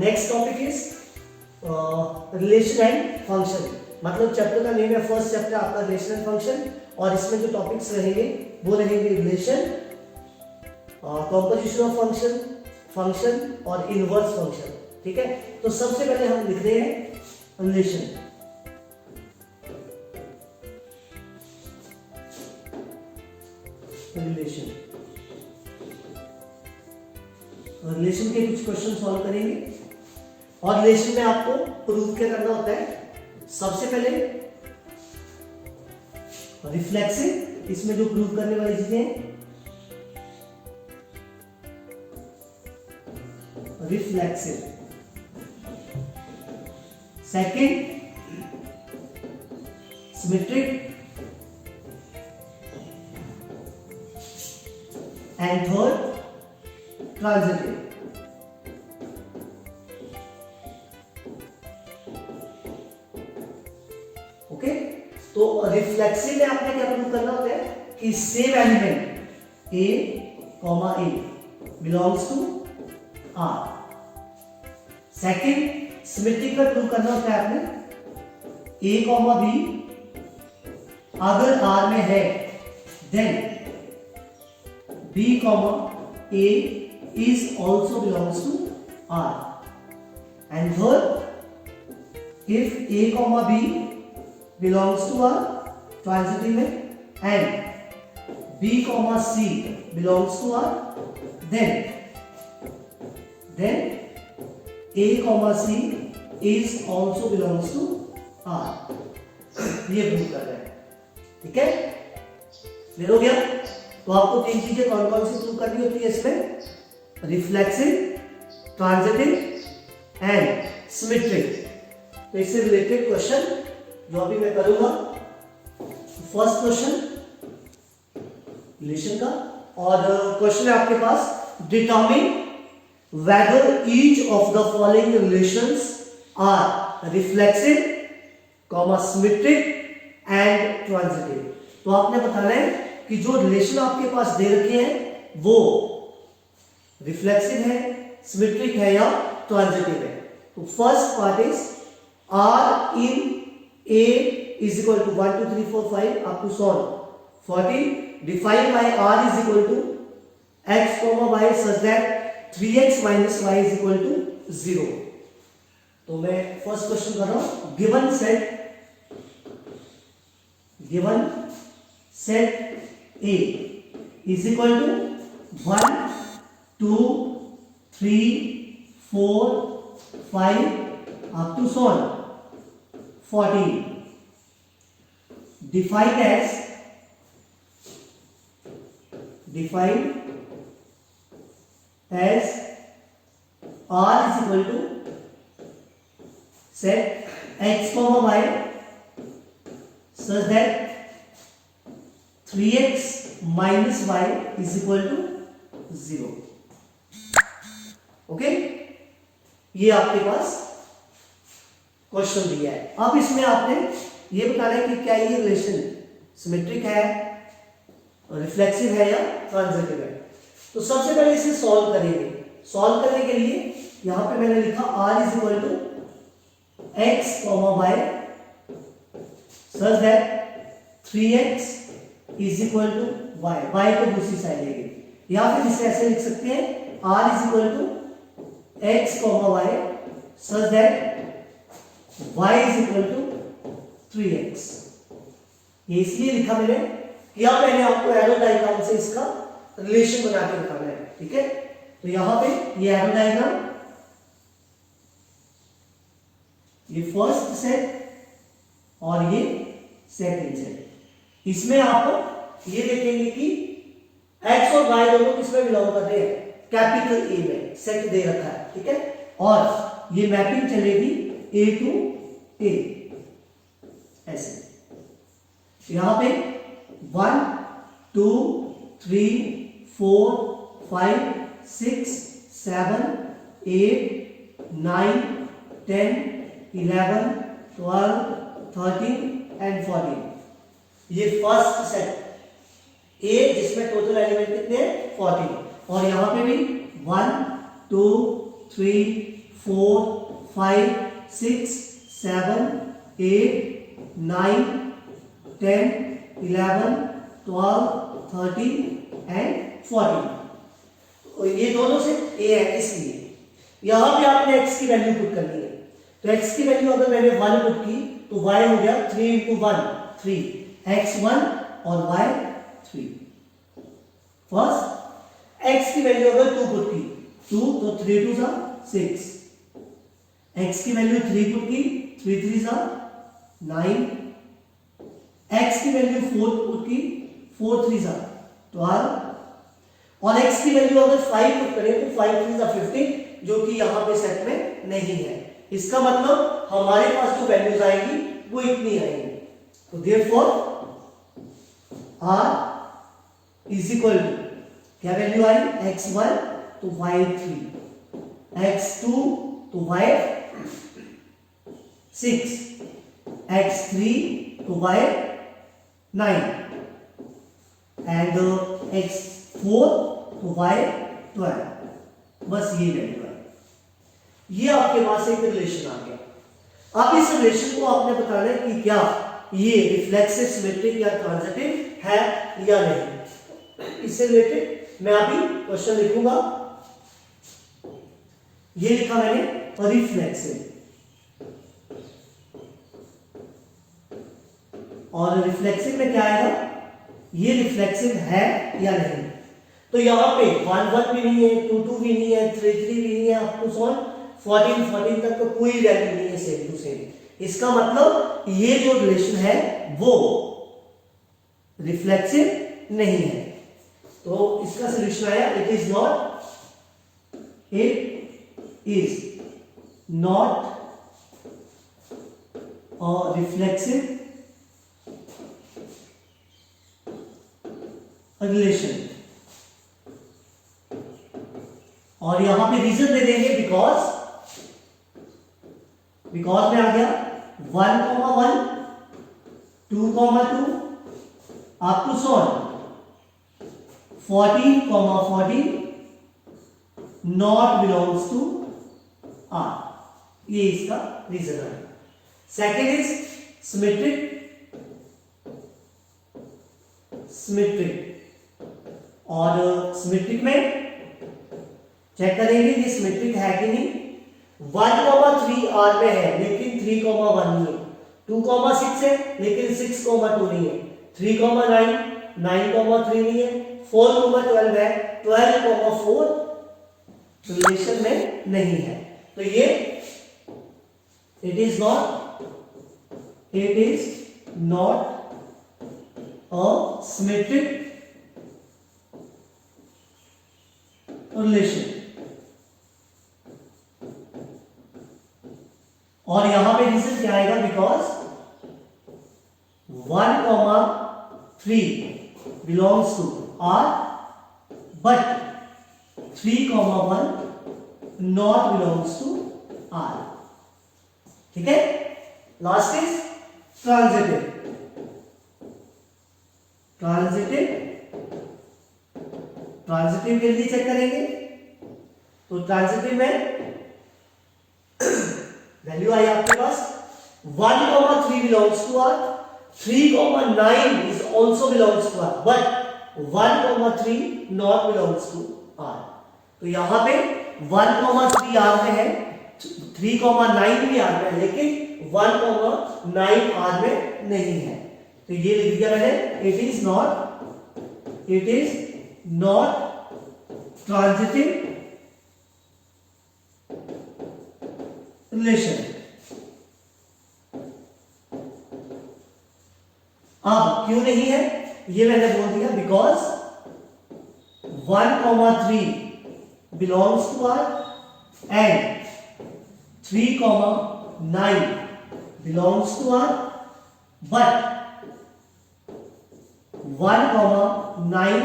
Next topic is relation and function. मतलब chapter का name है फर्स्ट चैप्टर आपका रिलेशन एंड फंक्शन, और इसमें जो टॉपिक्स रहेंगे वो रहेंगे relation, composition of function, function और इनवर्स फंक्शन। ठीक है, तो सबसे पहले हम लिख रहे हैं रिलेशन। रिलेशन के कुछ क्वेश्चन सॉल्व करेंगे, और रिलेशन में आपको प्रूव क्या करना होता है। सबसे पहले रिफ्लेक्सिव, इसमें जो प्रूव करने वाली चीजें हैं, reflexive. Second symmetric, and third transitive. Okay, तो रिफ्लेक्सिव में आपने क्या प्रूव करना होता है कि same element A, A belongs to R। Second symmetric में प्रूव करना होता है आपने A, B अगर R में है then B, A is also belongs to R, and third if A, B belongs to R transitive में and B, C belongs to R, then A, C is also belongs to R। ये prove कर रहे हैं। ठीक है, clear हो गया। तो आपको तीन चीजें कौन कौन सी प्रूव करनी होती है इसमें, रिफ्लेक्सिव, ट्रांजिटिव एंड सिमेट्रिक। तो इससे रिलेटेड क्वेश्चन जो अभी मैं करूंगा, फर्स्ट क्वेश्चन रिलेशन का, और क्वेश्चन है आपके पास determine whether each of the following relations are reflexive, symmetric and transitive. तो आपने बताना है कि जो रिलेशन आपके पास दे रखे हैं वो रिफ्लेक्सिव है, सिमेट्रिक है या ट्रांजिटिव है। तो first part is R in A is equal to 1 2 3 4 5 up to solve 40 defined by R is equal to x comma y such that 3x minus y is equal to 0। तो मैं first question कर रहा हूं, given set A is equal to 1 2 3 4 5 up to solve 14 defined as R is equal to set x comma y such that 3x minus y is equal to 0। Okay, ये आपके पास question दिया है। अब इसमें आपने ये बताना है कि क्या ये रिलेशन सिमेट्रिक है, रिफ्लेक्सिव है या ट्रांजिटिव है। तो सबसे पहले इसे सॉल्व करेंगे। सॉल्व करने के लिए यहां पे मैंने लिखा R is equal to x, y such that 3x is equal to y, y को दूसरी साइड लेंगे, या फिर इसे ऐसे लिख सकते हैं R is equal to x, y such that y is equal to 3x। ये इसलिए लिखा मैंने या मैंने आपको एरो डायग्राम से इसका रिलेशन बना के बताना है। ठीक है, तो यहां पे ये एरो डायग्राम, ये फर्स्ट सेट और ये सेकंड सेट। इसमें आप ये देखेंगे कि x और y दोनों किसमें बिलोंग कर रहे हैं, कैपिटल A में सेट दे रखा है। ठीक है, और ये मैपिंग चलेगी A टू A ऐसे। यहां पे 1 2 3 4 5 6 7 8 9 10 11 12 13 एंड 14। ये फर्स्ट सेट A जिसमें टोटल एलिमेंट कितने हैं 14, और यहां पे भी 1 2 3 4 5 6 7 8 9 10 11 12 13 एंड 14। तो ये दोनों से a है, इसलिए यहां पे आपने x की वैल्यू पुट करनी है। तो x की वैल्यू अगर मैंने 1 पुट की तो y हो गया 3 into 1 3, x 1 और y 3। फर्स्ट x की वैल्यू अगर 2 पुट की 2 तो 3 2 6, x की वैल्यू 3 पुट की 3 3 9, x की वैल्यू 4 पुट की 4 3 12, और x की वैल्यू अगर 5 पुट करें तो 5 3 15, जो कि यहां पे सेट में नहीं है। इसका मतलब हमारे पास जो वैल्यूज आएंगी वो इतनी आएंगी। तो therefore r is equal to क्या वैल्यू आई, x1 तो y3, x2 तो y6, x3 तो y9 एंड x4 तो y12। बस ये वैल्यू है। ये आपके पास एक रिलेशन आ गया। अब इस रिलेशन को आपने बताना है कि क्या ये रिफ्लेक्सिव, सिमेट्रिक या ट्रांजिटिव है या नहीं। इससे रिलेटेड मैं अभी क्वेश्चन लिखूंगा। ये लिखा मैंने रिफ्लेक्सिव, और रिफ्लेक्सिव में क्या आएगा, ये रिफ्लेक्सिव है या नहीं। तो यहां पे 1 1 भी नहीं है, 2 2 भी नहीं है, 3 3 भी नहीं है, अप टू 14 14 तक तो कोई वैल्यू नहीं है सेम टू सेम। इसका मतलब ये जो रिलेशन है वो रिफ्लेक्सिव नहीं है। तो इसका सॉल्यूशन आया it is not a reflexive relation. और यहां पे रीजन दे देंगे बिकॉज में आ गया 1 2 2 up to 14 14 not belongs to R। ये इसका रीजन है। सेकेंड इज सिमेट्रिक, और सिमेट्रिक में चेक करेंगे ये सिमेट्रिक है कि नहीं। 1 3 R में है लेकिन 3 1 नहीं है, 2 6 है लेकिन 6 2 नहीं है, 3 9 9 3 नहीं है, 4 12 है, 12 4 रिलेशन में नहीं है। तो ये it is not a symmetric relation. और यहां पे रीजन क्या आएगा, because 1 3 belongs to R but 3 1 not belongs to R। ठीक है। लास्ट इज ट्रांजिटिव के लिए चेक करेंगे। तो ट्रांजिटिव में वैल्यू आई आपके पास 1 3 belongs to R, 3 9 is also belongs to R but 1 3 not belongs to R। तो यहां पे 1 3 R में है, 3 9 भी R में है, लेकिन 1 9 R में नहीं है। तो ये लिख दिया मैंने, it is not transitive relation. अब क्यों नहीं है ये मैंने बोल दिया, because 1 3 belongs to R and 3 9 belongs to R but 1 9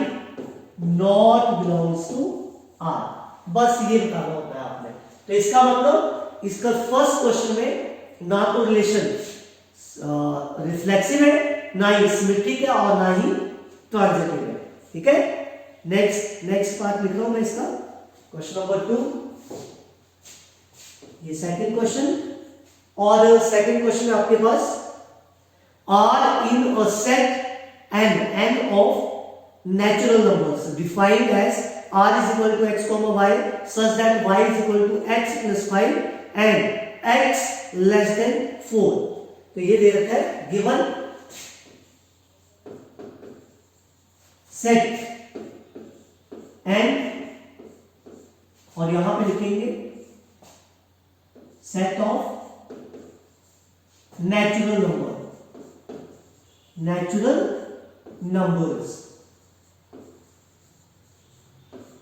not belongs to R। बस ये बताना होता है आपने। तो इसका मतलब इसका फर्स्ट क्वेश्चन में ना तो रिलेशन रिफ्लेक्सिव है, ना ही सिमेट्रिक है, और ना ही ट्रांजिटिव है। ठीक है। नेक्स्ट पार्ट लिख रहा हूं मैं इसका, क्वेश्चन नंबर 2। ये सेकंड क्वेश्चन। और सेकंड क्वेश्चन है आपके पास, R in a set N of natural numbers defined as r is equal to x comma y such that y is equal to x plus 5 and x less than 4। तो ये दे रखा है given set and, और यहां पे लिखेंगे set of natural numbers,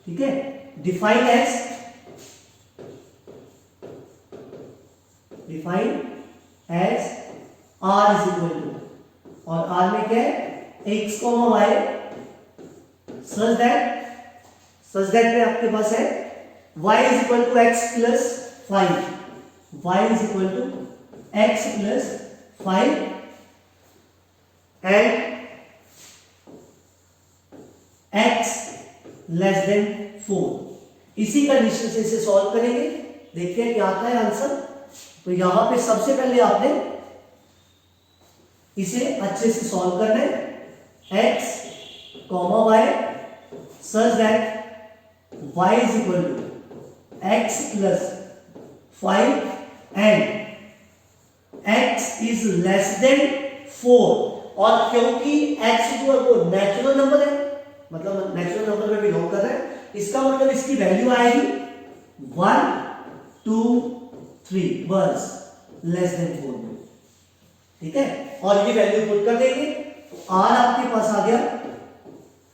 ठीक है। Define as R is equal to, और आर में क्या है x comma y such that में आपके पास है y is equal to x plus 5, y is equal to x plus 5 and x less than 4। इसी कंडीशन से इसे सॉल्व करेंगे, देखते हैं क्या आता है आंसर। तो यहां पे सबसे पहले आपने इसे अच्छे से सॉल्व करना है, x comma y such that y is equal to x plus 5 and x is less than 4। और क्योंकि x जो है वो नेचुरल नंबर है, मतलब नेचुरल नंबर में बिलोंग कर रहा है, इसका मतलब इसकी वैल्यू आएगी 1 2 3 बस लेस देन 4 में, ठीक है। और ये वैल्यू पुट कर देंगे तो r आपके पास आ गया,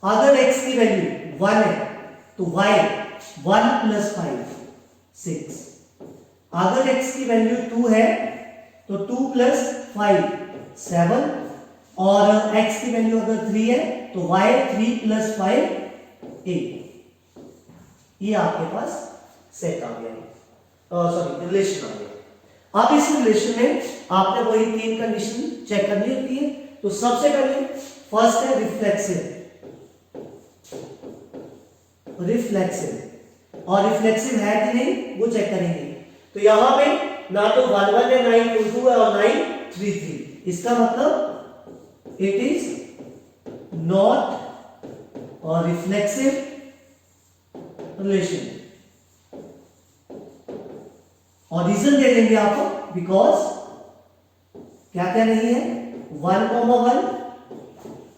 अगर x की वैल्यू 1 है तो y 1 प्लस 5 6, अगर x की वैल्यू 2 है तो 2 प्लस 5 7, और x की वैल्यू अगर 3 है तो y 3 प्लस 5 8। ये आपके पास सेट आ गया, सॉरी रिलेशन आ गया। अब इस रिलेशन में आपने वही तीन कंडीशन चेक करनी होती है। तो सबसे पहले फर्स्ट है रिफ्लेक्सिव, और रिफ्लेक्सिव है कि नहीं वो चेक करेंगे। तो यहां पे ना तो 1 1 है, ना ही 2 2 है, और ना ही 3 3। इसका मतलब it is not a reflexive relation, और रीजन दे देंगे आपको, बिकॉज क्या क्या नहीं है 1 comma 1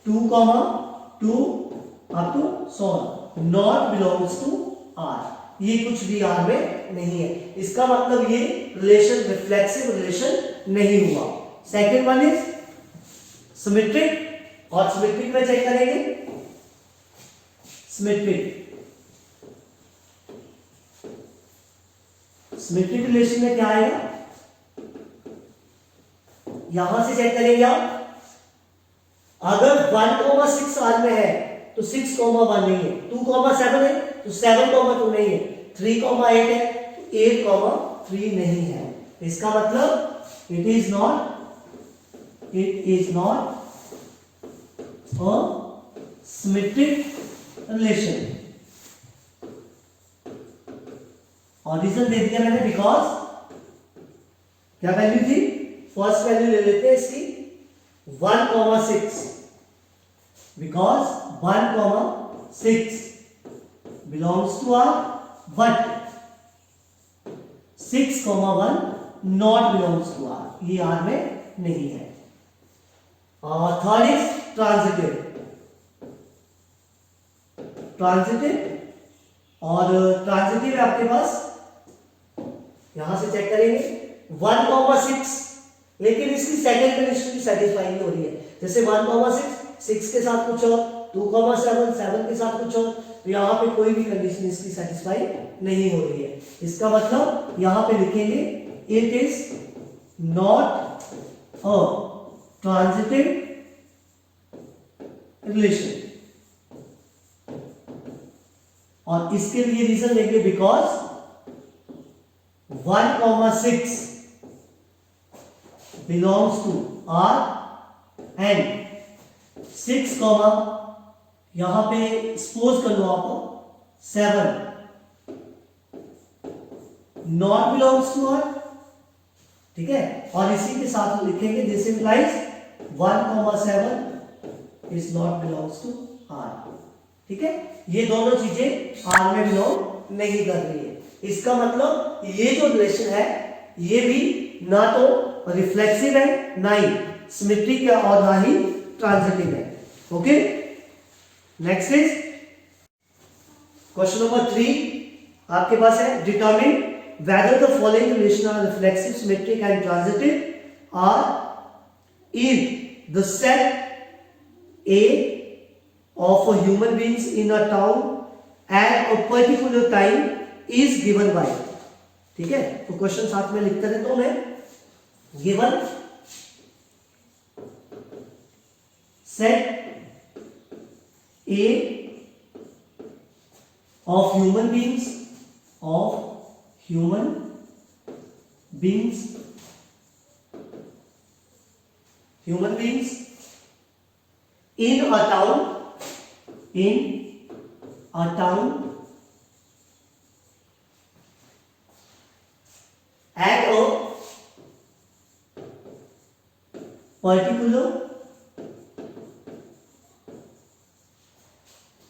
2 comma 2 up to so not belongs to R, ये कुछ भी आर में नहीं है। इसका मतलब ये रिलेशन रिफ्लेक्सिव रिलेशन नहीं हुआ। सेकेंड वन इज सिमेट्रिक, और सिमेट्रिक में चेक करेंगे सिमेट्रिक रिलेशन में क्या आएगा, यहां से चेक करेंगे आप, अगर 1,6 आर में है तो 6,1 नहीं है, 2,7 है तो 7,2 नहीं है, 3,8 है तो 8,3 नहीं है। इसका मतलब it is not a symmetric relation, और रीजन दे दिया मैंने, बिकॉज क्या वैल्यू थी, फर्स्ट वैल्यू ले लेते हैं इसकी 1,6, because 1,6 belongs to R, but 6,1 not belongs to R, ये आर में नहीं है। थर्ड इज ट्रांजिटिव, और ट्रांजिटिव है आपके पास, यहां से चेक करेंगे 1,6, लेकिन इसकी सेकंड कंडीशन भी सेटिस्फाई नहीं हो रही है। जैसे 1,6 6 के साथ कुछ और, 2,7 7 के साथ कुछ और, तो यहां पे कोई भी कंडीशन इसकी सेटिस्फाई नहीं हो रही है। इसका मतलब यहां पे लिखेंगे it is not a transitive relation, और इसके लिए रीजन देंगे because 1,6 belongs to R and 6, यहां पे सपोज कर लो आप 7 नॉट बिलोंग्स टू आर, ठीक है। और इसी के साथ लिखेंगे this implies 1,7 is not belongs to R, ठीक है। ये दोनों चीजें आर में बिलोंग नहीं कर रही है। इसका मतलब ये जो रिलेशन है ये भी ना तो रिफ्लेक्सिव है, ना ही सिमेट्रिक है, और ना ही ट्रांजिटिव है। Okay, next is question number 3 आपके पास है, determine whether the following relation are reflexive, symmetric and transitive are in the set A of a human beings in a town at a particular time is given by, ठीक है। तो question साथ में लिखते रहता हूं मैं, given set A of human beings in a town at a particular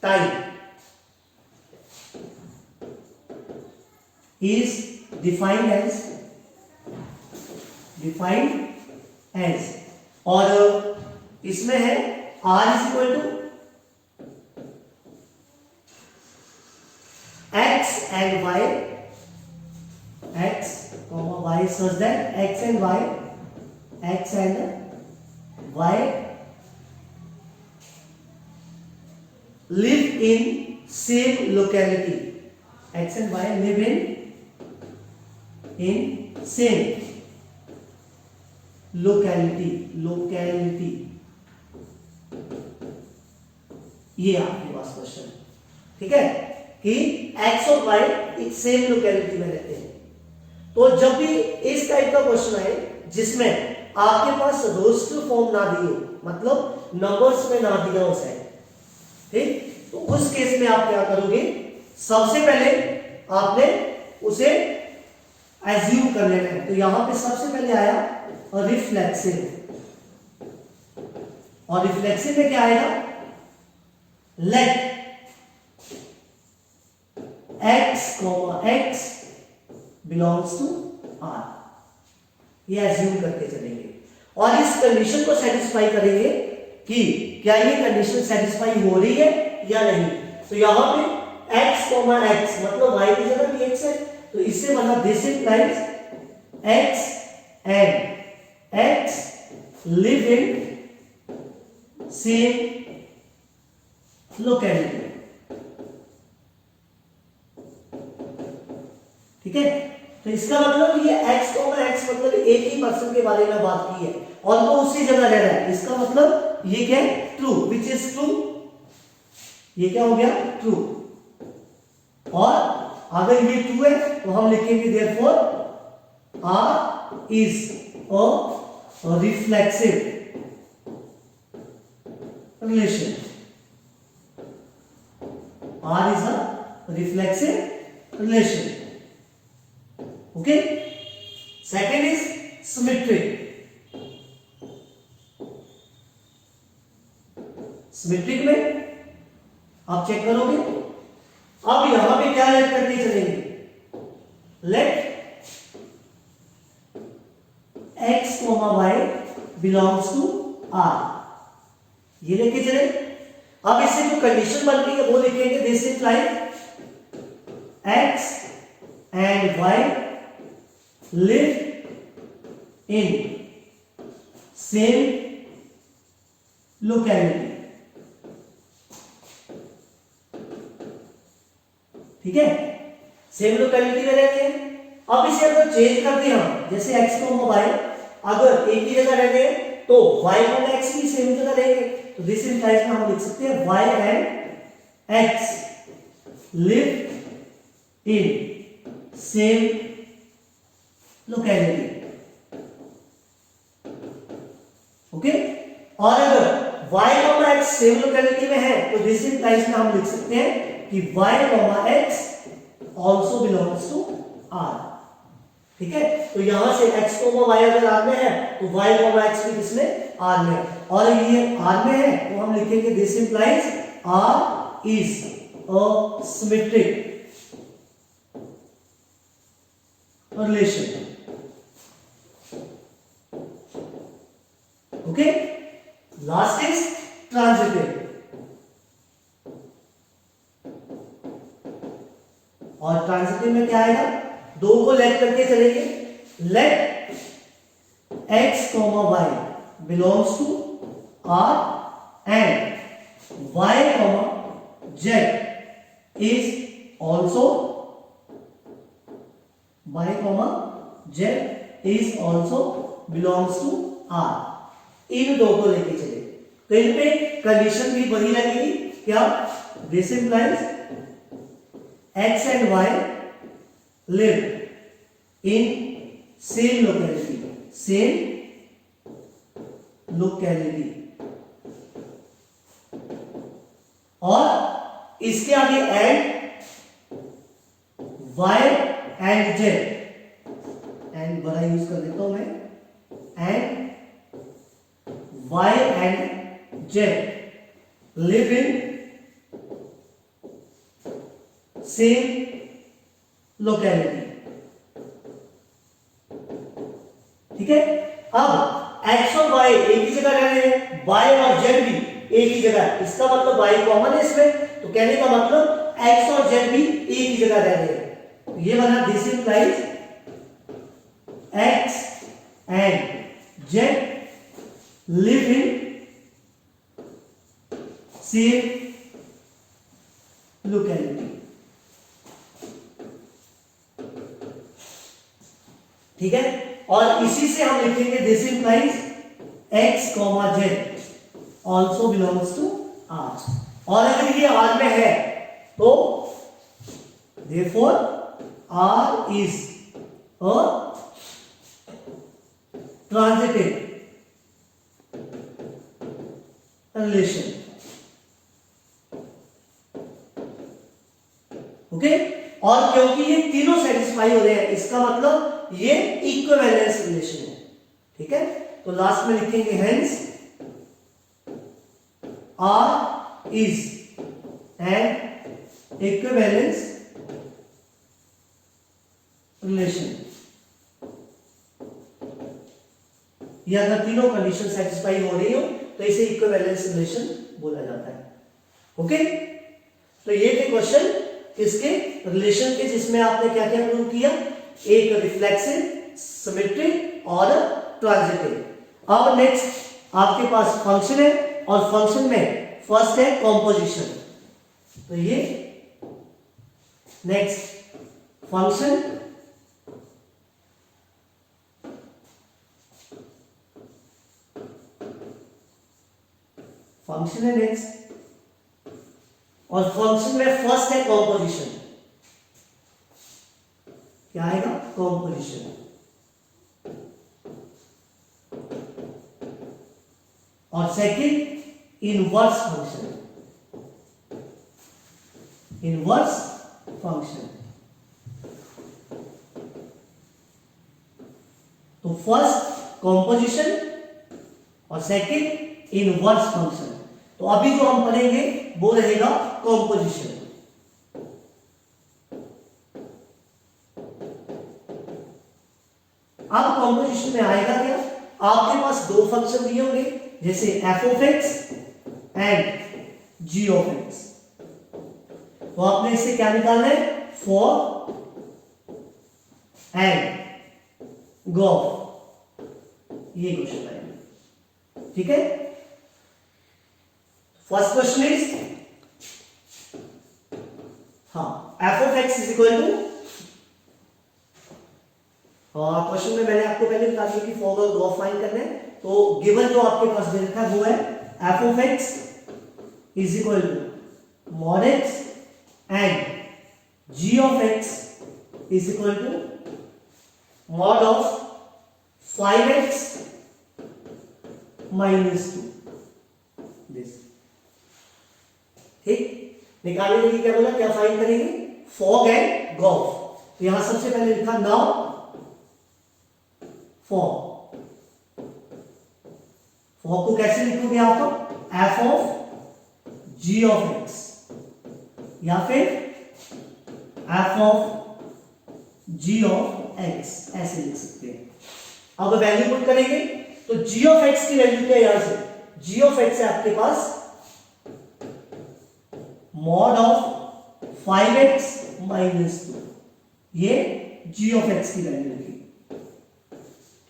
time is defined as, और इसमें है R is equal to x and y, x comma y, such that x and y live in same locality, x and y live in same locality, ये आपके पास question, ठीक है, कि x और y एक सेम लोकेलिटी में रहते हैं। तो जब भी इस टाइप का क्वेश्चन आए जिसमें आपके पास रोस्टर फॉर्म ना दिए, मतलब नंबर्स में ना दिया हो सेट, ठीक, तो उस केस में आप क्या करोगे, सबसे पहले आपने उसे एज्यूम कर लेना है। तो यहां पे सबसे पहले आया रिफ्लेक्सिव, और रिफ्लेक्सिव में क्या आएगा, let x belongs to R, ये एज्यूम करके चलेंगे और इस कंडीशन को सेटिस्फाई करेंगे कि क्या ये कंडीशन सेटिस्फाई हो रही है या नहीं। तो यहां पे x, मतलब y की जगह भी x है, तो इससे मतलब this implies x and x live in same locality, ठीक है। तो इसका मतलब ये x, मतलब एक ही पर्सन के बारे में बात की है और वो उसी जगह रह रहा है। इसका मतलब ये क्या है, ट्रू, विच इज ट्रू, ये क्या हो गया, ट्रू। और अगर ये ट्रू है तो हम लिखेंगे therefore R is a reflexive relation, R is a reflexive relation, okay। Second is symmetric, symmetric में आप चेक करोगे, अब यहां पे क्या लेट करके चलेंगे, let x, y belongs to R, ये लेके चले। अब इससे जो कंडीशन बन रही है वो लिखेंगे this implies x and y live in same locality, ठीक है, सेम लोकेलिटी में रहते हैं। अब इसे अगर चेंज करते हैं हम, जैसे x को y अगर एक ही जगह रहते हैं तो y और x भी सेम जगह रहेंगे, तो दिस इंप्लाइज में हम लिख सकते हैं y and x live in same locality, okay. और अगर y और x सेम लोकेलिटी में है तो दिस इंप्लाइज में हम लिख सकते हैं कि y, x also belongs to R, ठीक है, तो यहां से x y अगर आर में है तो y x भी किसमें आर में है, और ये आर में है तो हम लिखेंगे this implies R is a symmetric relation. Okay, last is transitive. और ट्रांजिटिव में क्या आएगा, दो को लेट करके चलेंगे, let x, y belongs to R and y, z is also belongs to R. इन दो को लेके चले तो इन पे कंडीशन भी वही लगेगी, क्या, this implies x and y live in same locality, और इसके आगे and y and z, and बड़ा यूज कर देता हूं मैं, and y and z live in same locality. ठीक है, अब x और y एक ही जगह रह रहे हैं, y और z भी एक ही जगह, इसका मतलब y कॉमन है इसमें, तो कहने का मतलब x और z भी एक ही जगह रह रहे हैं, तो ये बना this implies x and z live in same locality. ठीक है, और इसी से हम लिखेंगे this implies x, z also belongs to R. और अगर ये R में है तो therefore R is a transitive relation. Okay, और क्योंकि ये तीनों सेटिस्फाई हो रहे हैं, इसका मतलब ये इक्विवेलेंस रिलेशन है. ठीक है, तो लास्ट में लिखेंगे hence R is an equivalence relation. ये अगर तीनों कंडीशन सेटिस्फाई हो रही हो तो इसे इक्विवेलेंस रिलेशन बोला जाता है. ओके, तो ये थे क्वेश्चन इसके रिलेशन के, जिसमें आपने क्या क्या प्रूव किया, एक रिफ्लेक्सिव, सिमेट्रिक और ट्रांजिटिव. अब नेक्स्ट आपके पास फंक्शन है, और फंक्शन में फर्स्ट है कॉम्पोजिशन. तो ये नेक्स्ट फंक्शन है नेक्स्ट, और फंक्शन में फर्स्ट है कॉम्पोजिशन. क्या आएगा, कॉम्पोजिशन. और सेकंड इनवर्स फंक्शन. तो फर्स्ट कॉम्पोजिशन और सेकंड इनवर्स फंक्शन. तो अभी जो हम पढ़ेंगे वो रहेगा कॉम्पोजिशन. अब कॉम्पोजिशन में आएगा क्या, आपके पास दो फंक्शन दिए होंगे, जैसे f of x and g of x. तो आपने इससे क्या निकालना है, फॉर एंड गॉफ, ये क्वेश्चन आएगा. ठीक है, फर्स्ट क्वेश्चन इज, हाँ, f of x is equal to, question में मैंने आपको पहले बता दिया कि फॉर और गॉफ फाइंड करना है. तो गिवन जो आपके पास दे रखा है वो है f of x is equal to mod x and g of x is equal to mod of 5x minus 2. This. ठीक, निकालने के लिए क्या बोला, क्या फाइंड करेंगे, फॉग एंड गॉफ. तो यहां सबसे पहले लिखा नाउ फॉर को कैसे लिखोगे आप? F of g of x या फिर f of g of x ऐसे लिख सकते हैं। अब वैल्यू पुट करेंगे तो जी ऑफ एक्स की वैल्यू क्या है? यहां से जी ऑफ एक्स है आपके पास मॉड ऑफ 5x माइनस 2, ये जी ऑफ एक्स की वैल्यू लिखी।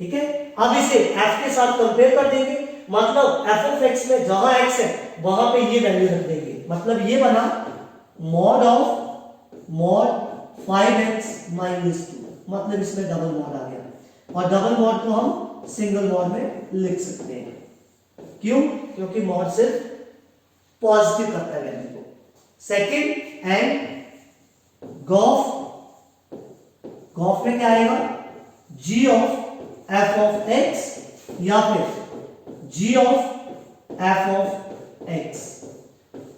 ठीक है, अब इसे f के साथ कंपेयर कर देंगे, मतलब f ऑफ x में जहां x है वहां पे ये वैल्यू रख देंगे, मतलब ये बना mod of mod 5x minus 2, मतलब इसमें डबल मॉड आ गया, और डबल मॉड को हम सिंगल मॉड में लिख सकते हैं। क्यों? क्योंकि मॉड सिर्फ पॉजिटिव करता है वैल्यू को। सेकंड एंड गॉफ में क्या आएगा? g of f of x या फिर g of f of x।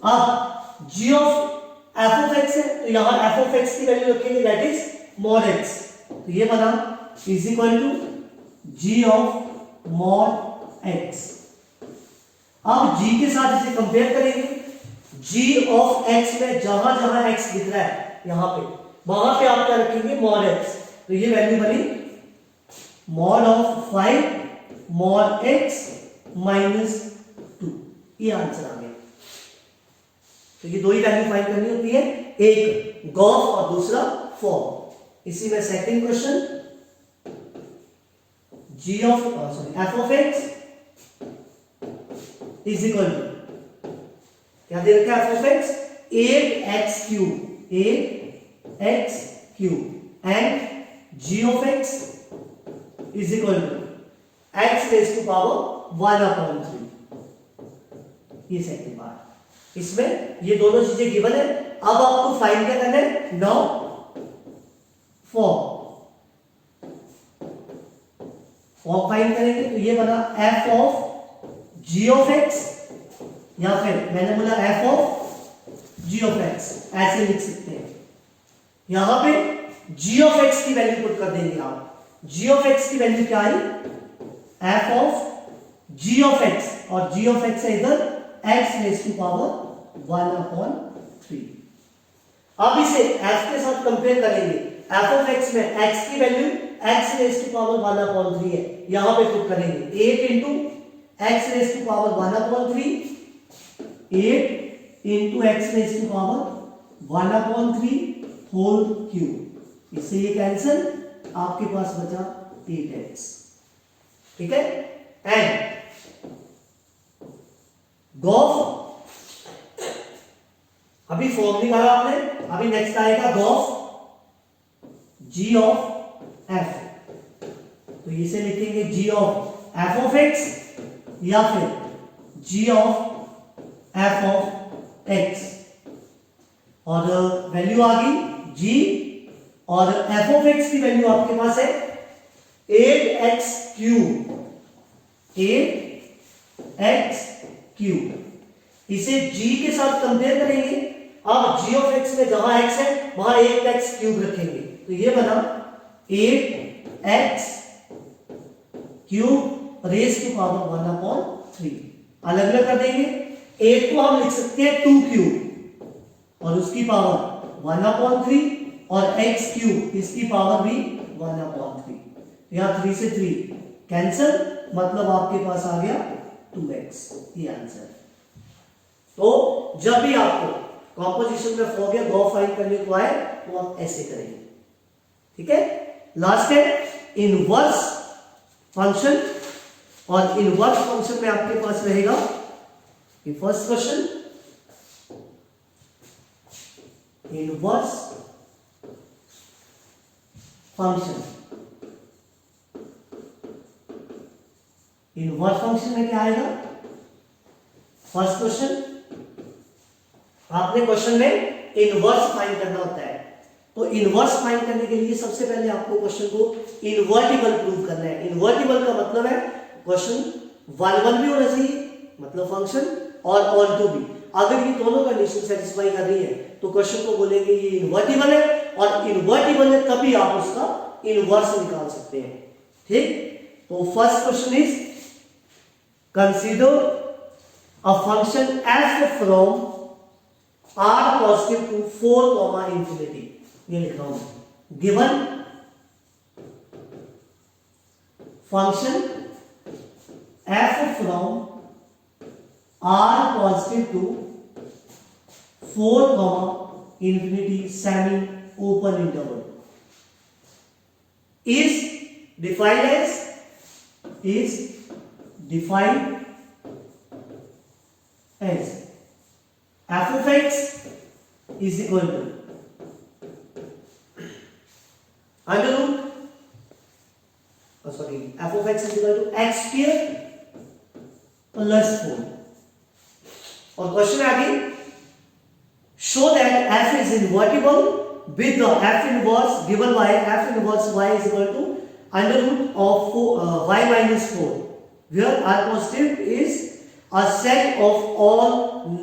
अब g of f of x है तो यहां f ऑफ x की वैल्यू रखेंगे, दैट इज मॉड x, तो ये बना is equal to g of mod x। अब g के साथ इसे कंपेयर करेंगे, g ऑफ x में जहां जहां x दिख रहा है यहां पे, वहां पे आप क्या रखेंगे? मॉड x, तो ये वैल्यू बनी mod of 5 mod x minus 2, ये आंसर आ गया। तो ये दो ही वैल्यू फाइंड करनी होती है, एक गॉफ और दूसरा फॉर। इसी में second question, g of f of x is equal to क्या दे रखा है? f of x 8x cube, 8x cube and g of x is equal to x raise to power 1/3, ये सेकंड पार्ट। इसमें ये दोनों चीजें गिवन है, अब आपको फाइंड क्या करना है? नाउ फॉर फाइंड करेंगे तो ये बना f of g of x या फिर मैंने बोला f of g of x, ऐसे लिख सकते हैं। यहां पे g ऑफ x की वैल्यू पुट कर देंगे आप, g ऑफ x की वैल्यू क्या आई? f of g of x, और g ऑफ x है इधर x रेज टू पावर 1/3। अब इसे f के साथ कंपेयर करेंगे, f ऑफ x में x की value x raise to power 1/3 है, यहां पे पुट करेंगे 8 into x raise to power 1/3, 8 into x raise to power 1/3 whole cube, इससे ये कैंसिल, आपके पास बचा 8x। ठीक है, एंड गॉफ, अभी फॉर्म निकाला आपने, अभी नेक्स्ट आएगा गॉफ g ऑफ f, तो इसे लिखेंगे g of f of x या फिर g of f of x, और वैल्यू आ गई g, और f ऑफ x की वैल्यू आपके पास है 8x क्यूब, 8x क्यूब। इसे g के साथ कंपेयर करेंगे, अब g ऑफ x में जहां x है वहां 8x क्यूब रखेंगे, तो ये बना 8x cube raise to power 1/3, अलग अलग कर देंगे। 8 को हम लिख सकते हैं 2 क्यूब और उसकी पावर 1/3, और x क्यूब इसकी पावर भी 1/3, यहां 3 से 3 कैंसिल, मतलब आपके पास आ गया 2x, ये आंसर। तो जब भी आपको कॉम्पोजिशन में फॉर्म या गॉफ फाइंड करने को आए तो आप ऐसे करेंगे। ठीक है, लास्ट है इनवर्स फंक्शन, और इनवर्स फंक्शन में आपके पास रहेगा ये first question, inverse function. Inverse function में क्या आएगा? फर्स्ट क्वेश्चन, आपने क्वेश्चन में इनवर्स फाइंड करना होता है, तो इनवर्स फाइंड करने के लिए सबसे पहले आपको क्वेश्चन को इनवर्टिबल प्रूव करना है। इनवर्टिबल का मतलब है क्वेश्चन 1 भी होना चाहिए, मतलब फंक्शन, और ऑन टू भी। अगर ये दोनों कंडीशन सेटिस्फाई कर रही है तो क्वेश्चन को बोलेंगे ये इनवर्टिबल है, और इनवर्टिबल है तभी आप उसका इनवर्स निकाल सकते हैं। ठीक, तो first question is consider a function f from r positive to 4 infinity. ये लिख रहा हूं, given function f from r positive to 4 infinity semi open interval is defined as f of x is equal to under root f of x is equal to x square plus 4। और question आगे, show that f is invertible with the f inverse given by f inverse y is equal to under root of y minus 4 where r positive is a set of all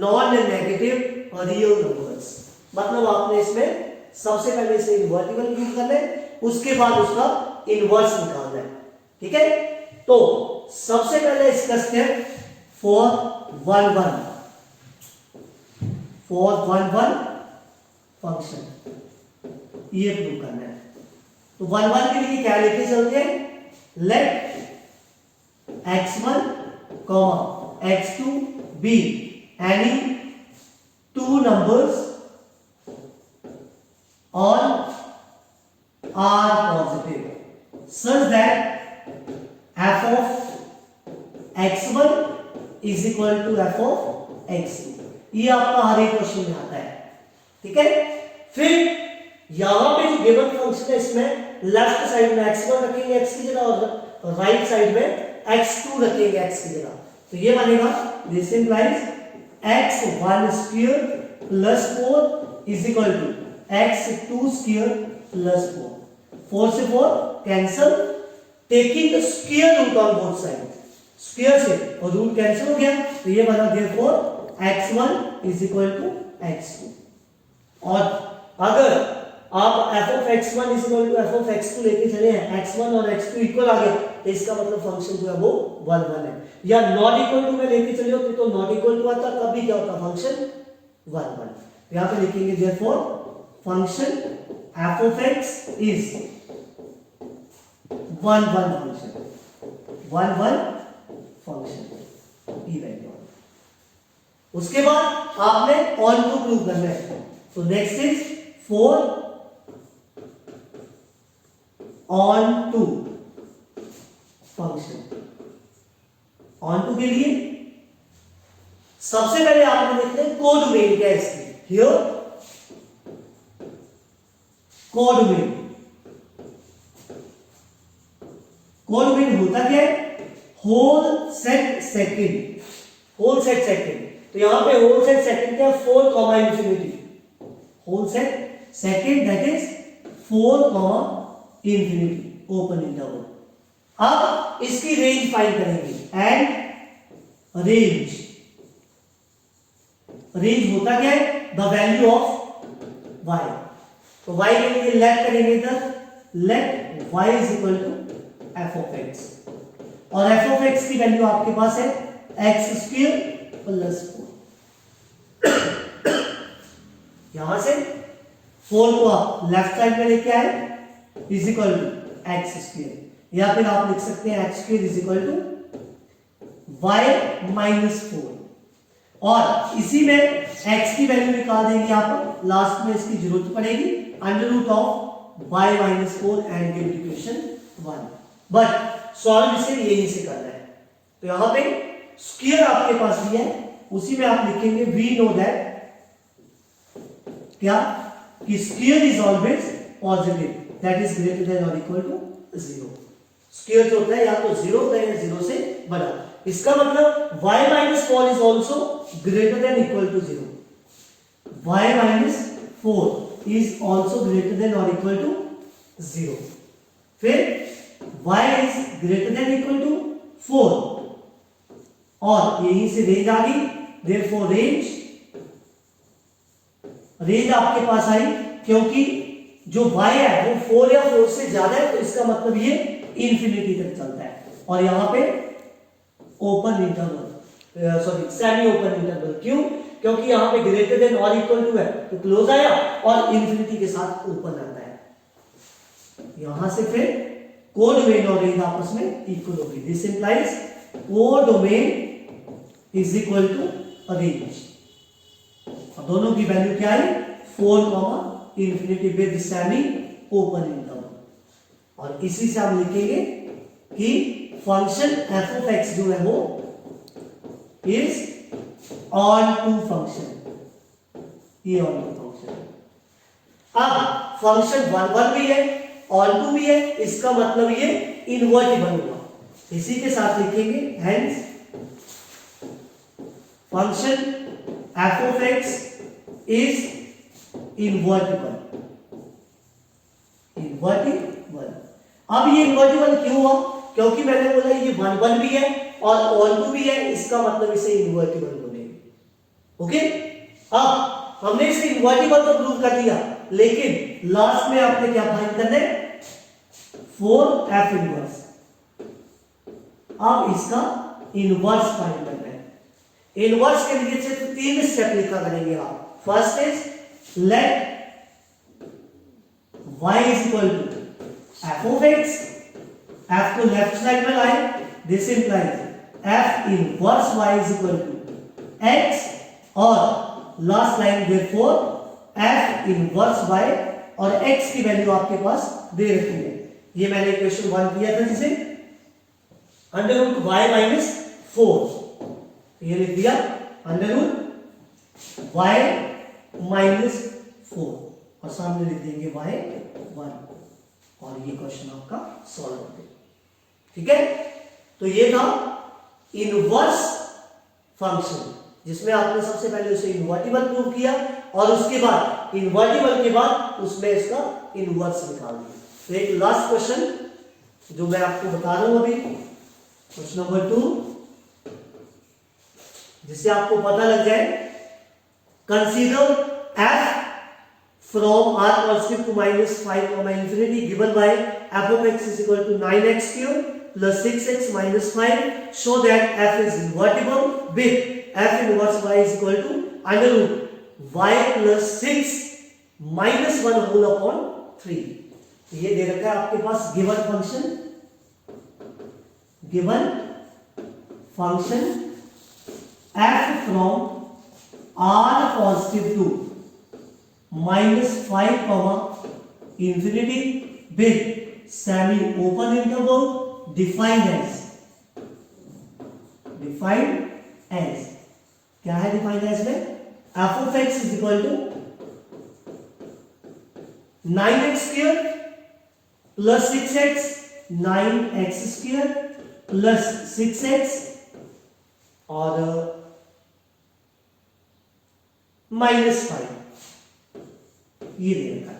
non-negative real numbers। मतलब आपने इसमें सबसे पहले इसे invertible prove करना है, उसके बाद उसका इनवर्स निकालना है। ठीक है, तो सबसे पहले इसका स्टेप फॉर 1 1 फंक्शन ये प्रूव करना है। तो 1 1 के लिए क्या लेके चलते हैं, late x1 x2 be any two numbers on r positive such that f of x1 is equal to f of x2। ये आपका हर एक क्वेश्चन में आता है। ठीक है, फिर यहां पे जो गिवन फंक्शन है इसमें लेफ्ट साइड में x1 रखेंगे x की जगह और राइट साइड में x2 रखेंगे x की जगह। तो ये बनेगा this implies x1 square plus 4 is equal to x2 square plus 4। 4 से 4 cancel, taking the square root on both side, square से और रूट कैंसिल हो गया, तो ये बना therefore x1 is equal to x2। और अगर आप f of x1 is equal to f of x2 लेके चले हैं, x1 और x2 इक्वल आ गया, तो इसका मतलब फंक्शन जो है वो 1 1 है। या नॉट इक्वल टू में लेके चले हो तो नॉट इक्वल टू आता, तब भी क्या होता फंक्शन 1 1। यहां पे लिखेंगे therefore function f of x is 1 1 function, 1 1 function ई वैल्यू। उसके बाद आपने ऑन टू प्रूव करना है। तो next is 4 onto function. Onto के लिए सबसे पहले आपने देखते हैं कोडोमेन क्या है इसकी। हियर कोडोमेन, कोडोमेन होता क्या है, whole set second, whole set second. तो यहां पे होल सेट सेकंड क्या है, 4 infinity, whole set second that is 4 infinity open interval. अब इसकी रेंज फाइंड करेंगे एंड रेंज, रेंज होता क्या है, द वैल्यू ऑफ y। तो y के लिए लेट करेंगे इधर, let y is equal to f of x, और f of x की वैल्यू आपके पास है x स्क्वायर प्लस 4। यहां से 4 को आप लेफ्ट साइड में लेके आए is equal to x square, या फिर आप लिख सकते हैं x square is equal to y minus 4। और इसी में x की वैल्यू निकाल देंगे आप, लास्ट में इसकी जरूरत पड़ेगी, under root of y minus 4 and give equation 1। But solve इसे यही से करना है। तो यहां पे स्क्वायर आपके पास दिया है, उसी में आप लिखेंगे वी नो दैट क्या, कि square is always positive, that is greater than और इक्वल टू 0। स्क्वायर जो होता है या तो 0 होता है या 0 से बड़ा। इसका मतलब y minus 4 is also greater than equal to 0, y minus 4 is also greater than और इक्वल टू 0। फिर y is greater than equal to 4, और यहीं से रेंज आ गई, देयरफॉर रेंज आपके पास आई, क्योंकि जो y है वो 4 या 4 से ज्यादा है, तो इसका मतलब ये इंफिनिटी तक चलता है। और यहाँ पे open interval, sorry semi open interval. क्यों? क्योंकि यहाँ पे ग्रेटर देन और इक्वल टू है तो क्लोज आया और इन्फिनिटी के साथ ओपन आता है। यहां से फिर कोडोमेन और रेंज आपस में इक्वल होगी। This implies codomain is equal to range. और दोनों की वैल्यू क्या है? 4 infinity with semi open interval. और इसी से हम लिखेंगे कि फंक्शन एफ ऑफ एक्स जो है वो इज ऑन टू फंक्शन, ये ऑन टू फंक्शन। अब फंक्शन 1 भी है, ऑन टू भी है, इसका मतलब ये इनवर्टिबल होगा। इसी के साथ लिखेंगे hence function F of x is invertible. Invertible. अब ये इनवर्टिबल क्यों हुआ? क्योंकि मैंने बोला ये 1 भी है और ऑन टू भी है, इसका मतलब इसे इनवर्टिबल बोलेंगे। ओके, अब हमने इसे इनवर्टिबल तो प्रूव कर दिया, लेकिन लास्ट में आपने क्या फाइंड करना है? 4f inverse. अब इसका इनवर्स फाइंड करना है। इनवर्स के लिए सिर्फ 3 स्टेप लिखा करेंगे आप। First is let y is equal to f of x, f को लेफ्ट साइड में लाए, this implies f inverse y is equal to x, और last line therefore f inverse y, और x की वैल्यू आपके पास दे रखी है। ये मैंने इक्वेशन 1 किया था, जिसे अंडर रूट y माइनस 4, ये लिख दिया अंडर रूट y माइनस 4, और सामने लिख देंगे y 1, और ये क्वेश्चन आपका सॉल्व हो गया। ठीक है, तो ये था इनवर्स फंक्शन, जिसमें आपने सबसे पहले उसे इनवर्टिबल प्रूव किया, और उसके बाद इनवर्टिबल के बाद उसमें इसका इनवर्स निकाल दिया। तो एक लास्ट क्वेश्चन जो मैं आपको बता रहा हूं अभी, क्वेश्चन नंबर 2, जिससे आपको पता लग जाए। Consider f from r positive to minus 5 infinity given by f of x is equal to 9x cube plus 6x minus 5. Show that f is invertible with f inverse y is equal to under root y plus 6 minus 1 whole upon 3. ये दे रखा है आपके पास given function f from r positive to minus 5 infinity with semi open interval defined as क्या है defined as में? f of x is equal to 9x square plus 6x, 9x square plus 6x और minus 5, ये दे रखा है।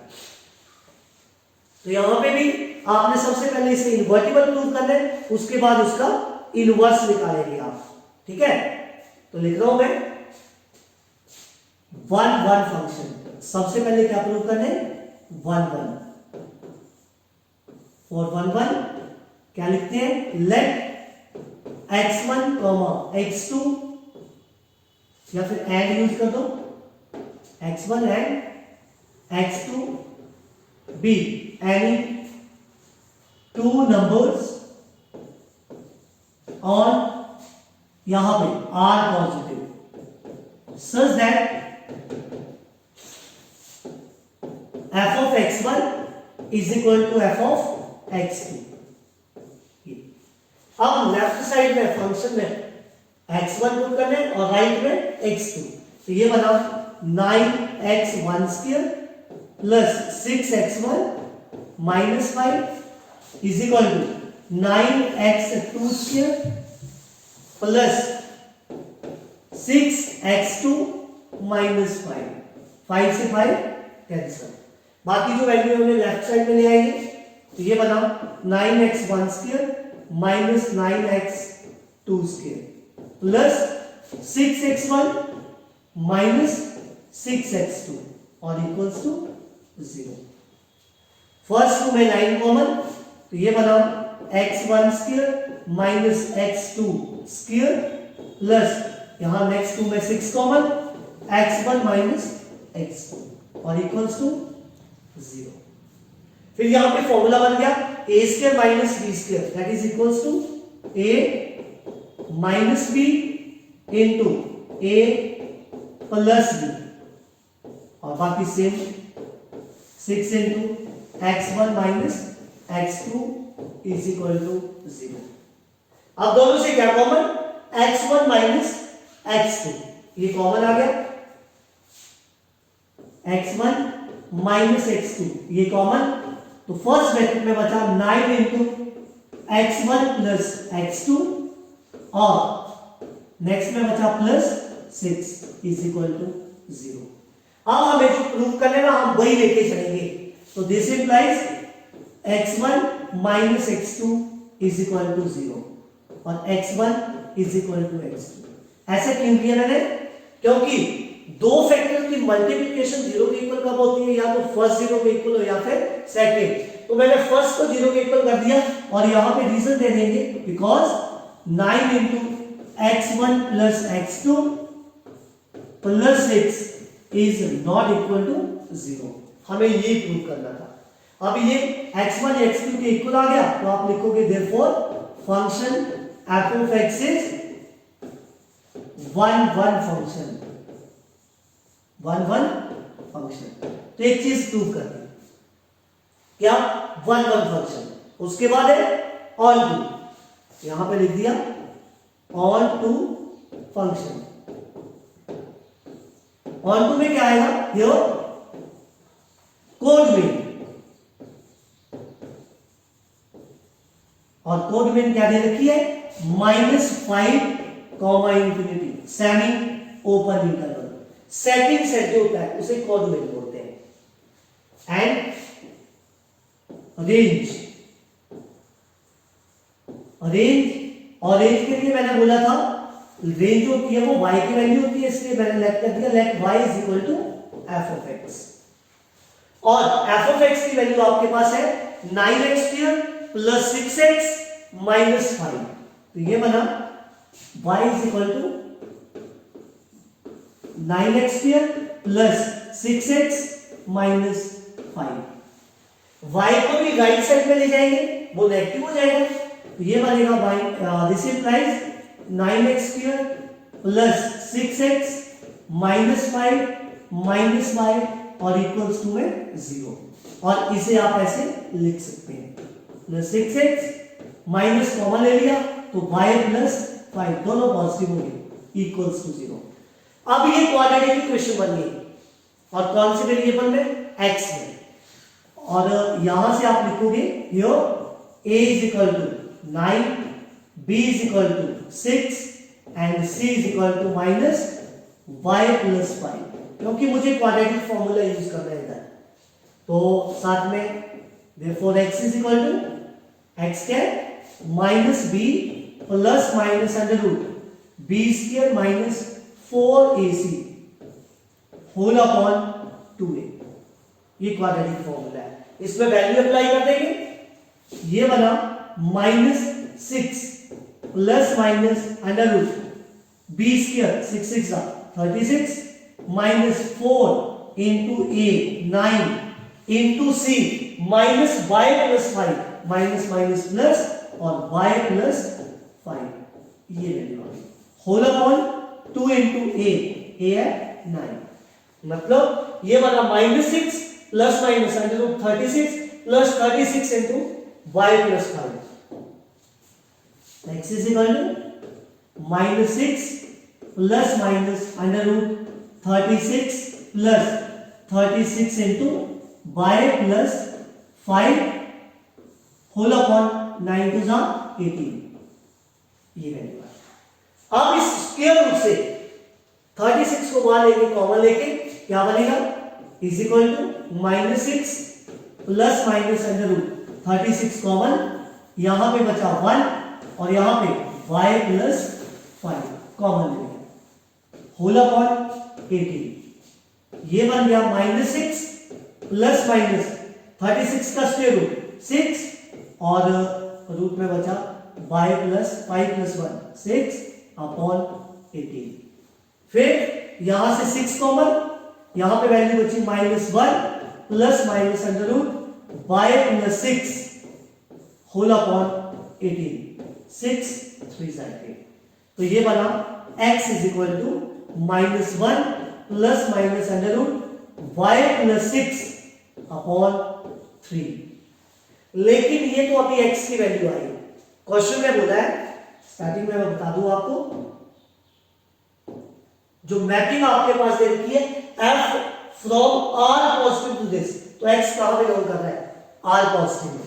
तो यहां पे भी आपने सबसे पहले इसे इनवर्टिबल प्रूव करना है, उसके बाद उसका इनवर्स निकालेंगे आप। ठीक है, तो लिख रहा हूं मैं 1 फंक्शन। सबसे पहले क्या प्रूव करना है? 1 फॉर 1 क्या लिखते हैं? लेट x1 x2, या फिर एंड यूज कर दो, x1 and x2 be any two numbers on यहां पे r positive such that f of x1 is equal to f of x2। अब लेफ्ट साइड में फंक्शन में x1 पुट करना है और राइट में x2, तो ये बना 9x1 square plus 6x1 minus 5 is equal to 9x2 square plus 6x2 minus 5 से 5 कैंसिल। बाकी जो वैल्यू हमने लेफ्ट साइड में ले आएंगे, तो ये बना 9x1 square minus 9x2 square plus 6x1 minus 6x2 और इक्वल्स टू 0। फर्स्ट टू में 9 कॉमन, तो ये बना x1 square minus x2 square plus यहां नेक्स्ट 2 में 6 कॉमन x1 माइनस x2 और इक्वल्स टू 0। फिर यहां पे फॉर्मूला बन गया a square minus b square that is equals to a minus b into a plus b और बाकी same 6 into x1 minus x2 is equal to 0। अब दोनों से क्या कॉमन x1 माइनस x2 ये कॉमन आ गया, x1 माइनस x2 ये common, तो फर्स्ट ब्रैकेट में बचा 9 इंटू x1 प्लस x2 और नेक्स्ट में बचा प्लस 6 इज इक्वल टू 0। अब हमें जो प्रूव करना है ना हम वही लेके चलेंगे, तो this implies x1 minus x2 is equal to 0 और x1 is equal to x2। ऐसा क्यों किया मैंने? क्योंकि दो फैक्टर की मल्टीप्लिकेशन 0 के इक्वल कब होती है, या तो फर्स्ट 0 के इक्वल हो या फिर सेकंड। तो मैंने फर्स्ट को 0 के इक्वल कर दिया और यहां पे रीजन दे देंगे because 9 into x1 plus x2 plus 6 is not equal to 0। हमें ये प्रूव करना था। अब ये x1 x2 के इक्वल आ गया तो आप लिखोगे therefore function f of x is 1 1 function, 1 1 function. तो एक चीज प्रूव कर दी, क्या 1 1 फंक्शन। उसके बाद है ऑन टू, यहां पे लिख दिया onto function. Onto में क्या आएगा, ये कोड में, और कोड में क्या दे रखी है -5 comma infinity semi open interval. Second set जो होता है उसे कोड में बोलते हैं। एंड रेंज, और रेंज के लिए मैंने बोला था रेंज जो होती है वो y की वैल्यू होती है, इसलिए मैंने लेट कर दिया let y is equal to f of x। और f of x की वैल्यू आपके पास है 9x square plus 6x minus 5, तो ये बना y is equal to 9x square plus 6x minus 5। y को भी राइट साइड में ले जाएंगे वो नेगेटिव हो जाएगा, तो ये बनेगा y this implies 9x square plus 6x minus 5 और इक्वल्स टू है 0। और इसे आप ऐसे लिख सकते हैं प्लस 6x माइनस कॉमन ले लिया तो y प्लस 5 दोनों पॉजिटिव हो गए इक्वल्स टू 0। अब ये क्वाड्रेटिक इक्वेशन बन गई और कौन से वेरिएबल में, x में। और यहां से आप लिखोगे यो a is equal to 9, b is equal to 6 and c is equal to minus y plus 5, क्योंकि मुझे क्वाड्रेटिक फॉर्मूला यूज करना है इधर। तो साथ में therefore x is equal to x cap minus b plus minus under root b square minus 4ac whole upon 2a। ये quadratic formula है, इसमें वैल्यू अप्लाई कर देंगे, ये बना -6 plus minus under root b square 6 6 36 minus 4 into a 9 into c minus y plus 5 minus minus plus और y plus 5, ये value आ गई होल अपॉन 2 इंटू a है 9, मतलब ये बना -6 plus minus under root 36 plus 36 into y plus 5। x is equal to -6 plus minus under root 36 plus 36 into y plus 5 whole upon 9 two 18, ये value है। अब इस स्क्वायर रूट से 36 को वहां लेके कॉमन लेके क्या बनेगा is equal to -6 plus minus under root 36 common, यहां पे बचा 1 और यहां पे y प्लस 5 कॉमन ले लिया होल अपॉन 18, ये बन गया -6 प्लस माइनस 36 का स्क्वायर रूट 6 और रूट में बचा y प्लस 5 प्लस 1 6 अपॉन 18। फिर यहां से 6 कॉमन, यहां पे वैल्यू बची -1 plus minus under root y plus 6 whole upon 18, 6 3 8। तो ये बना x is equal to -1 plus minus under root y plus 6 upon 3। लेकिन ये तो अभी x की वैल्यू आई, क्वेश्चन में बोला है, स्टार्टिंग में मैं बता दूं आपको, जो मैपिंग आपके पास दे रखी है f from r positive to this, तो x कहां बिलोंग कर रहा है, r पॉजिटिव में।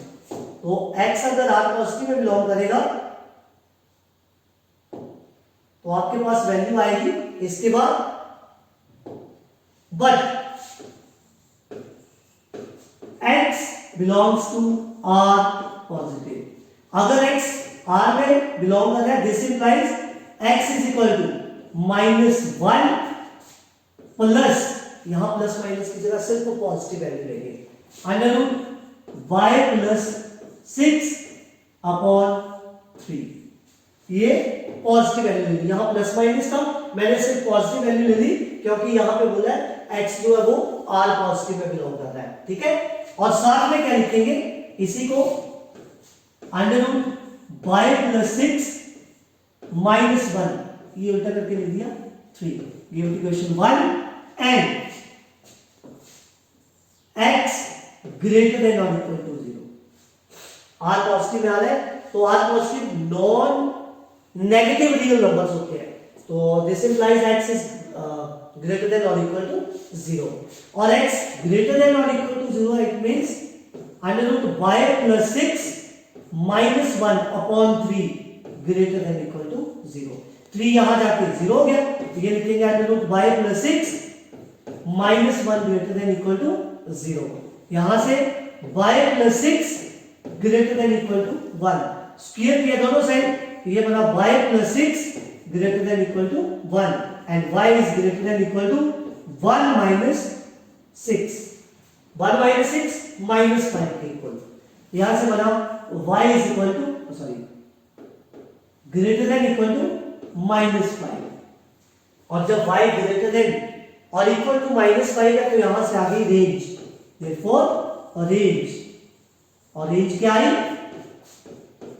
तो x अगर r पॉजिटिव में बिलोंग करेगा तो आपके पास वैल्यू आएगी इसके बाद, but x belongs to r positive. अगर x r में बिलोंग कर रहा है, this implies x is equal to -1 plus, यहां प्लस माइनस की जगह सिर्फ पॉजिटिव वैल्यू लेंगे, under root y plus 6 upon 3। ये पॉजिटिव वैल्यू ले ली, यहां प्लस माइनस था, मैंने सिर्फ पॉजिटिव वैल्यू ले ली क्योंकि यहां पे बोला है x जो है वो r पॉजिटिव में बिलोंग करता है, ठीक है। और साथ में क्या लिखेंगे, इसी को अंडर रूट y प्लस 6 -1, ये उल्टा करके लिख दिया 3, give equation 1 and x greater than और इक्वल टू 0। r पॉजिटिव में आ रहा है तो r positive non negative real numbers होते हैं, तो this implies x is greater than और इक्वल टू 0, और x ग्रेटर देन और equal to 0 it means under root y plus 6 -1 upon 3 greater than equal to 0। 3 यहां जाके 0 हो गया, तो ये लिखेंगे under root y plus 6 -1 greater than equal to 0। यहां से y plus 6 greater than equal to 1, square किया दोनों साइड, तो ये बना y plus 6 greater than equal to 1 and y is greater than equal to 1 minus 6, 1 minus 6 minus 5 के equal. यहां से बना y is equal to sorry greater than equal to -5, और जब y ग्रेटर देन और इक्वल टू -5 है तो यहां से आ गई रेंज, देयरफॉर रेंज, और रेंज क्या आई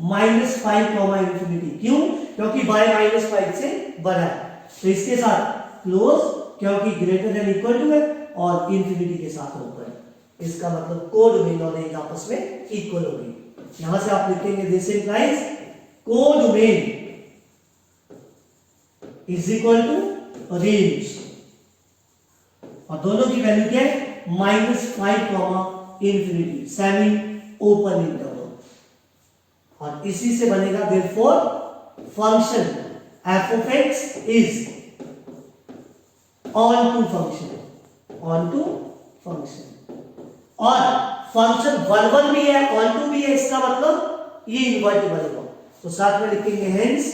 -5 इंफिनिटी। क्यों? क्योंकि y -5 से बड़ा है, तो इसके साथ क्लोज, क्योंकि ग्रेटर देन इक्वल टू है और इंफिनिटी के साथ ओपन, इसका मतलब कोडोमेन और रेंज आपस में इक्वल होगी। यहां से आप लिखेंगे this implies codomain is equal to range, और दोनों की वैल्यू क्या है -5 इंफिनिटी, सेमी ओपन इंटरवल, और इसी से बनेगा therefore function f of x is onto function, onto function, और फंक्शन 1 1 भी है, ऑन टू भी है, इसका मतलब ये इन्वर्टिबल होगा, तो साथ में लिखेंगे hence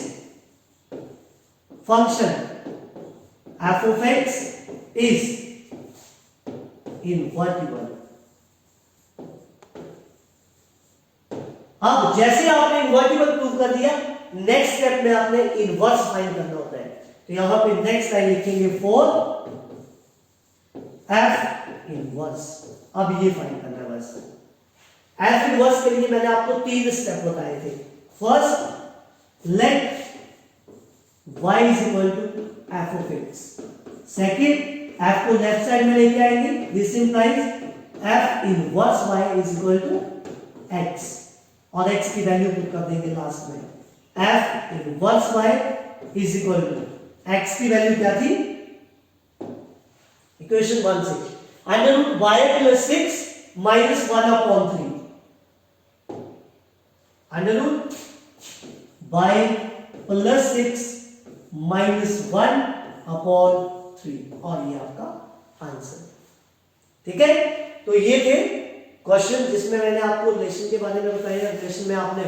function f of x is invertible. अब जैसे आपने इन्वर्टिबल प्रूव कर दिया, नेक्स्ट स्टेप में आपने इनवर्स फाइंड करना होता है, तो यहां पे नेक्स्ट लाइन लिखेंगे फॉर f इनवर्स। अब ये फाइंड करना है बस। f इनवर्स के लिए मैंने आपको 3 स्टेप बताए थे। First, let y is equal to f of x। Second, f को लेफ्ट साइड में लेके आएंगे, this implies f inverse y is equal to x, और x की वैल्यू पुट कर देंगे लास्ट में, f inverse y is equal to x की वैल्यू क्या थी, इक्वेशन 1 से under root y plus 6 minus 1 upon 3, under root y plus 6 minus 1 upon 3, और ये आपका आंसर, ठीक है। तो ये थे क्वेश्चन जिसमें मैंने आपको रिलेशन के बारे में बताया। रिलेशन में आपने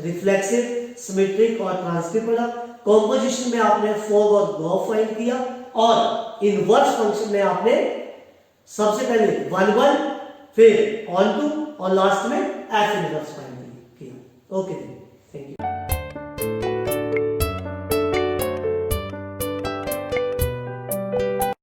रिफ्लेक्सिव, सिमेट्रिक और ट्रांजिटिव पढ़ा, कॉम्पोजिशन में आपने फॉग और गॉफ फाइंड किया, और इनवर्स फंक्शन में आपने सबसे पहले 1 1, फिर ऑन टू, और लास्ट में f इनवर्स फाइंड किया। Okay thank you.